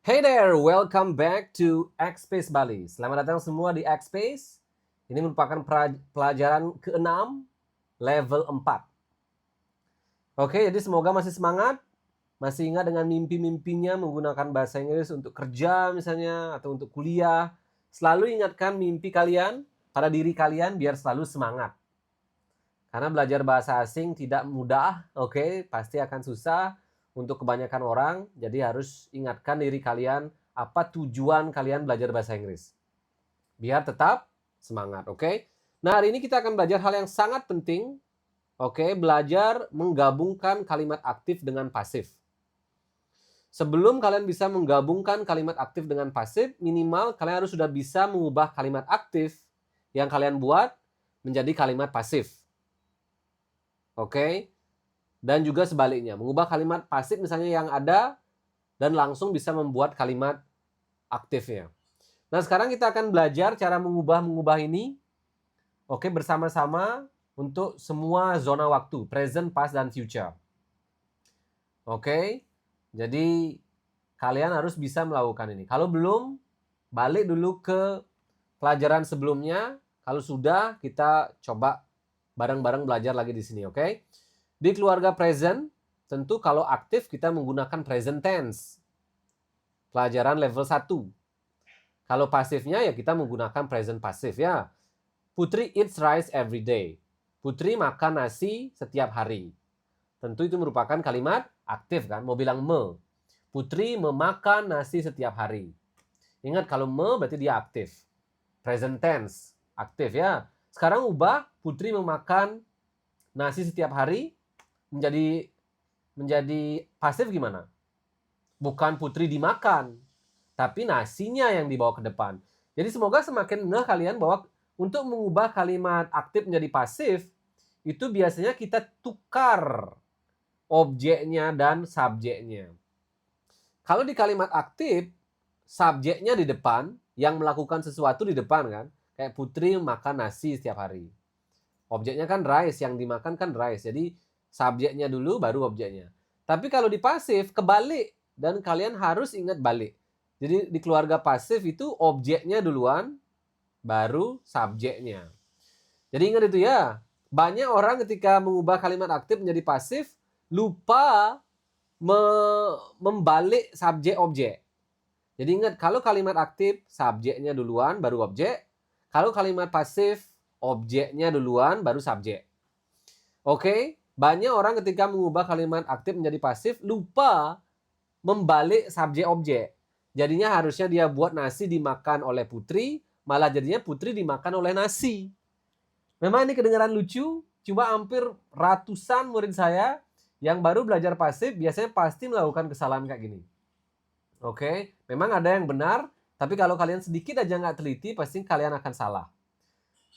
Hey there, welcome back to X-Space Bali. Selamat datang semua di X-Space. Ini merupakan pelajaran ke-6 level 4. Oke, jadi semoga masih semangat, masih ingat dengan mimpi-mimpinya menggunakan bahasa Inggris untuk kerja misalnya, atau untuk kuliah. Selalu ingatkan mimpi kalian pada diri kalian biar selalu semangat. Karena belajar bahasa asing tidak mudah, oke, pasti akan susah untuk kebanyakan orang. Jadi harus ingatkan diri kalian apa tujuan kalian belajar bahasa Inggris. Biar tetap semangat, oke? Nah, hari ini kita akan belajar hal yang sangat penting, oke? Belajar menggabungkan kalimat aktif dengan pasif. Sebelum kalian bisa menggabungkan kalimat aktif dengan pasif, minimal kalian harus sudah bisa mengubah kalimat aktif yang kalian buat menjadi kalimat pasif. Oke? Dan juga sebaliknya, mengubah kalimat pasif misalnya yang ada dan langsung bisa membuat kalimat aktifnya. Nah, sekarang kita akan belajar cara mengubah ini, oke, bersama-sama untuk semua zona waktu, present, past, dan future. Oke, jadi kalian harus bisa melakukan ini. Kalau belum, balik dulu ke pelajaran sebelumnya. Kalau sudah, kita coba bareng-bareng belajar lagi di sini, oke? Di keluarga present, tentu kalau aktif kita menggunakan present tense. Pelajaran level 1. Kalau pasifnya ya kita menggunakan present pasif ya. Putri eats rice every day. Putri makan nasi setiap hari. Tentu itu merupakan kalimat aktif kan, mau bilang me. Putri memakan nasi setiap hari. Ingat kalau me berarti dia aktif. Present tense, aktif ya. Sekarang ubah Putri memakan nasi setiap hari menjadi pasif gimana? Bukan Putri dimakan, tapi nasinya yang dibawa ke depan. Jadi semoga semakin ngeh kalian bahwa untuk mengubah kalimat aktif menjadi pasif, itu biasanya kita tukar objeknya dan subjeknya. Kalau di kalimat aktif, subjeknya di depan, yang melakukan sesuatu di depan kan. Kayak Putri makan nasi setiap hari. Objeknya kan rice, yang dimakan kan rice. Jadi subjeknya dulu baru objeknya. Tapi kalau di pasif kebalik, dan kalian harus ingat balik. Jadi di keluarga pasif itu objeknya duluan baru subjeknya. Jadi ingat itu ya. Banyak orang ketika mengubah kalimat aktif menjadi pasif lupa membalik subjek objek. Jadi ingat kalau kalimat aktif subjeknya duluan baru objek. Kalau kalimat pasif objeknya duluan baru subjek. Oke, banyak orang ketika mengubah kalimat aktif menjadi pasif lupa membalik subjek objek. Jadinya harusnya dia buat nasi dimakan oleh Putri, malah jadinya Putri dimakan oleh nasi. Memang ini kedengaran lucu, cuma hampir ratusan murid saya yang baru belajar pasif biasanya pasti melakukan kesalahan kayak gini. Oke, memang ada yang benar, tapi kalau kalian sedikit aja nggak teliti, pasti kalian akan salah.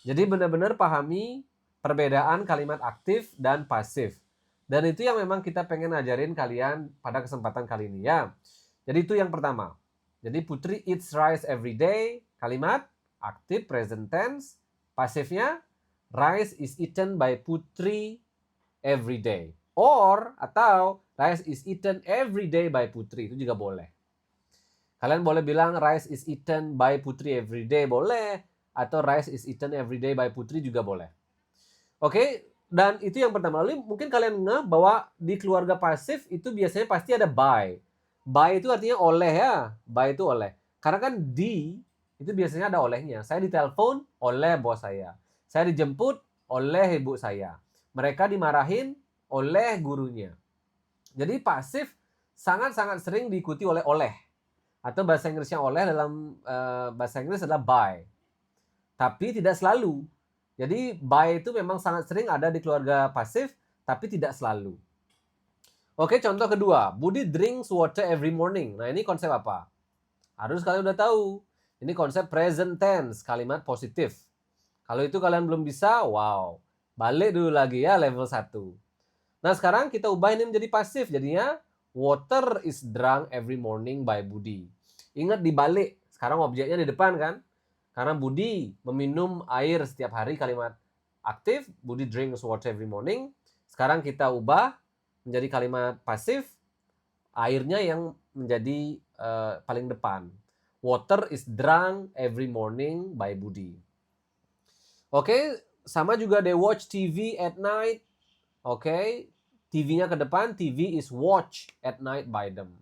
Jadi benar-benar pahami perbedaan kalimat aktif dan pasif. Dan itu yang memang kita pengen ajarin kalian pada kesempatan kali ini ya. Jadi itu yang pertama. Jadi Putri eats rice every day. Kalimat aktif present tense. Pasifnya rice is eaten by Putri every day. Or atau rice is eaten every day by Putri. Itu juga boleh. Kalian boleh bilang rice is eaten by Putri every day, boleh. Atau rice is eaten every day by Putri juga boleh. Oke, dan itu yang pertama. Lalu mungkin kalian ngeh bahwa di keluarga pasif itu biasanya pasti ada by. By itu artinya oleh ya. By itu oleh. Karena kan di itu biasanya ada olehnya. Saya ditelepon oleh bos saya. Saya dijemput oleh ibu saya. Mereka dimarahin oleh gurunya. Jadi pasif sangat-sangat sering diikuti oleh. Atau bahasa Inggrisnya oleh dalam bahasa Inggris adalah by. Tapi tidak selalu. Jadi by itu memang sangat sering ada di keluarga pasif, tapi tidak selalu. Oke, contoh kedua. Budi drinks water every morning. Nah, ini konsep apa? Harus kalian udah tahu. Ini konsep present tense, kalimat positif. Kalau itu kalian belum bisa, wow. Balik dulu lagi ya level 1. Nah, sekarang kita ubah ini menjadi pasif. Jadinya, water is drunk every morning by Budi. Ingat dibalik. Sekarang objeknya di depan kan? Karena Budi meminum air setiap hari, kalimat aktif. Budi drinks water every morning. Sekarang kita ubah menjadi kalimat pasif. Airnya yang menjadi paling depan. Water is drunk every morning by Budi. Oke, sama juga they watch TV at night. Oke, TV-nya ke depan, TV is watched at night by them.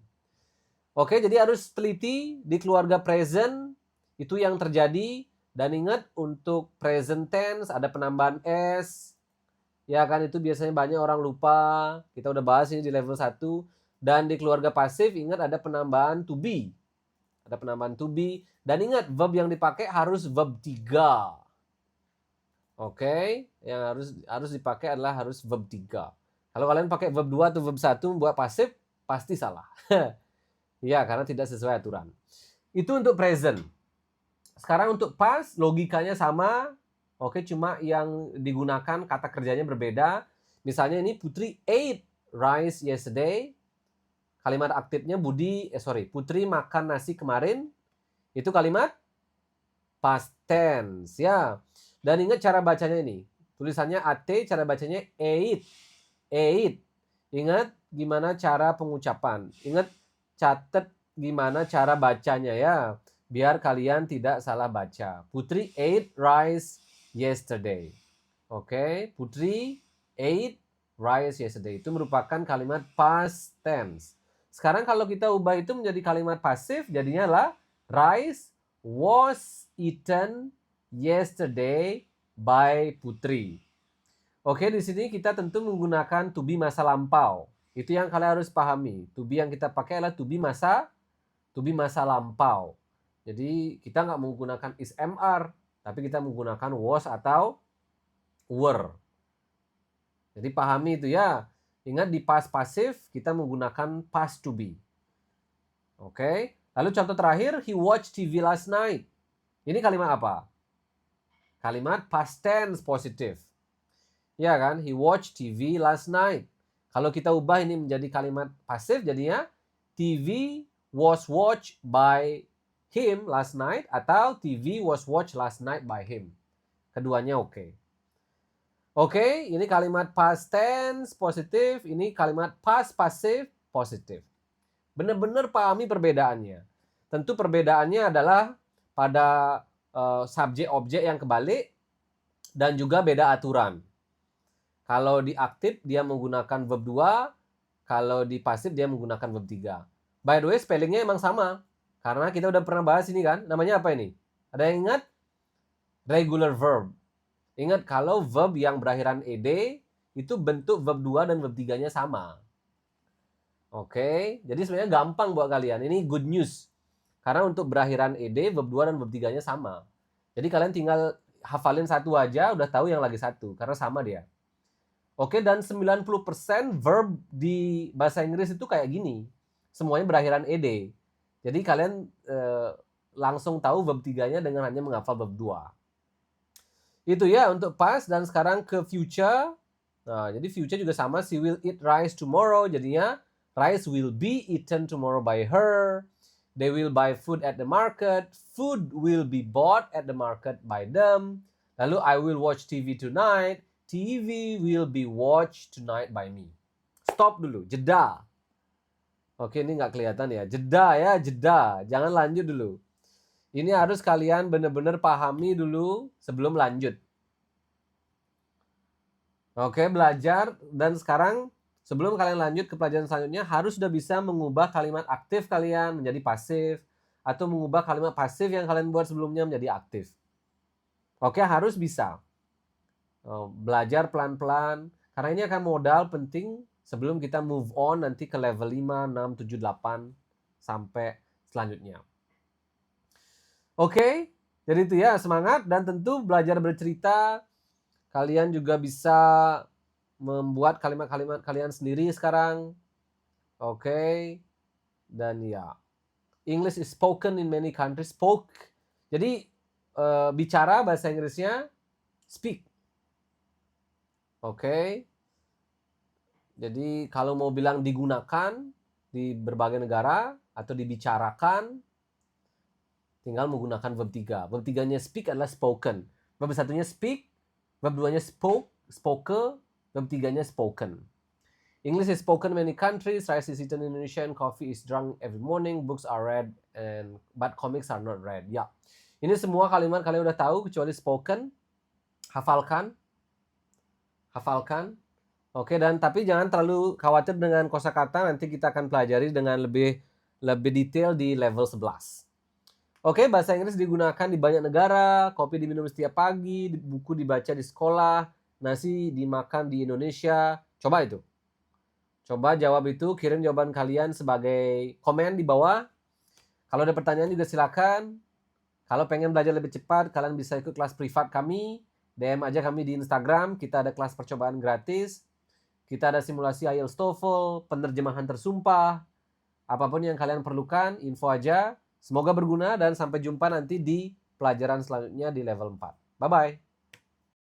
Oke, jadi harus teliti di keluarga present itu yang terjadi. Dan ingat untuk present tense ada penambahan S. Ya kan, itu biasanya banyak orang lupa. Kita udah bahas ini di level 1. Dan di keluarga pasif ingat ada penambahan to be. Ada penambahan to be. Dan ingat verb yang dipakai harus verb 3. Oke, yang harus dipakai adalah harus verb 3. Kalau kalian pakai verb 2 atau verb 1 buat pasif, pasti salah. Ya, karena tidak sesuai aturan. Itu untuk present. Sekarang untuk past, logikanya sama. Oke, cuma yang digunakan kata kerjanya berbeda. Misalnya ini Putri ate rice yesterday. Kalimat aktifnya Putri makan nasi kemarin. Itu kalimat past tense ya. Dan ingat cara bacanya ini. Tulisannya AT, cara bacanya ate. Ate. Ingat gimana cara pengucapan. Ingat catat gimana cara bacanya ya. Biar kalian tidak salah baca. Putri ate rice yesterday. Oke, Putri ate rice yesterday. Itu merupakan kalimat past tense. Sekarang kalau kita ubah itu menjadi kalimat pasif, jadinya lah rice was eaten yesterday by Putri. Oke, di sini kita tentu menggunakan to be masa lampau. Itu yang kalian harus pahami. To be yang kita pakai adalah to be masa lampau. Jadi kita nggak menggunakan is MR, tapi kita menggunakan was atau were. Jadi pahami itu ya. Ingat di past pasif kita menggunakan past to be. Oke. Lalu contoh terakhir, he watched TV last night. Ini kalimat apa? Kalimat past tense positif. Ya kan? He watched TV last night. Kalau kita ubah ini menjadi kalimat pasif, jadinya TV was watched by him last night atau TV was watched last night by him. Keduanya oke. Oke, ini kalimat past tense positif, ini kalimat past pasif positif. Benar-benar pahami perbedaannya. Tentu perbedaannya adalah pada subjek objek yang kebalik dan juga beda aturan. Kalau di aktif dia menggunakan verb 2, kalau di pasif dia menggunakan verb 3. By the way, spellingnya emang sama. Karena kita udah pernah bahas ini kan. Namanya apa ini? Ada yang ingat? Regular verb. Ingat kalau verb yang berakhiran ed itu bentuk verb 2 dan verb 3-nya sama. Oke, jadi sebenarnya gampang buat kalian. Ini good news. Karena untuk berakhiran ed, verb 2 dan verb 3-nya sama. Jadi kalian tinggal hafalin satu aja, udah tahu yang lagi satu. Karena sama dia. Oke, dan 90% verb di bahasa Inggris itu kayak gini. Semuanya berakhiran ed. Jadi kalian langsung tahu verb 3-nya dengan hanya menghafal verb 2. Itu ya untuk past. Dan sekarang ke future. Nah, jadi future juga sama. She will eat rice tomorrow. Jadinya rice will be eaten tomorrow by her. They will buy food at the market. Food will be bought at the market by them. Lalu I will watch TV tonight. TV will be watched tonight by me. Stop dulu, jeda. Oke, ini nggak kelihatan ya. Jeda ya, jeda. Jangan lanjut dulu. Ini harus kalian benar-benar pahami dulu sebelum lanjut. Oke, belajar. Dan sekarang sebelum kalian lanjut ke pelajaran selanjutnya, harus sudah bisa mengubah kalimat aktif kalian menjadi pasif. Atau mengubah kalimat pasif yang kalian buat sebelumnya menjadi aktif. Oke, harus bisa. Belajar pelan-pelan. Karena ini akan modal penting sebelum kita move on nanti ke level 5, 6, 7, 8 sampai selanjutnya. Oke, jadi itu ya, semangat dan tentu belajar bercerita. Kalian juga bisa membuat kalimat-kalimat kalian sendiri sekarang. Oke, dan ya, English is spoken in many countries. Spoke, jadi bicara bahasa Inggrisnya speak. Oke, jadi kalau mau bilang digunakan di berbagai negara atau dibicarakan, tinggal menggunakan verb 3. Verb 3-nya speak adalah spoken. Verb 1-nya speak, verb 2-nya spoke, spoke, verb 3-nya spoken. English is spoken in many countries, rice is eaten in Indonesia, and coffee is drunk every morning, books are read, but comics are not read. Ya, ini semua kalimat kalian udah tahu kecuali spoken. Hafalkan. Oke, dan tapi jangan terlalu khawatir dengan kosakata, nanti kita akan pelajari dengan lebih detail di level 11. Oke, bahasa Inggris digunakan di banyak negara, kopi diminum setiap pagi, buku dibaca di sekolah, nasi dimakan di Indonesia. Coba itu. Coba jawab itu, kirim jawaban kalian sebagai komen di bawah. Kalau ada pertanyaan juga silakan. Kalau pengen belajar lebih cepat, kalian bisa ikut kelas privat kami. DM aja kami di Instagram, kita ada kelas percobaan gratis. Kita ada simulasi IELTS TOEFL, penerjemahan tersumpah. Apapun yang kalian perlukan, info aja. Semoga berguna dan sampai jumpa nanti di pelajaran selanjutnya di level 4. Bye-bye.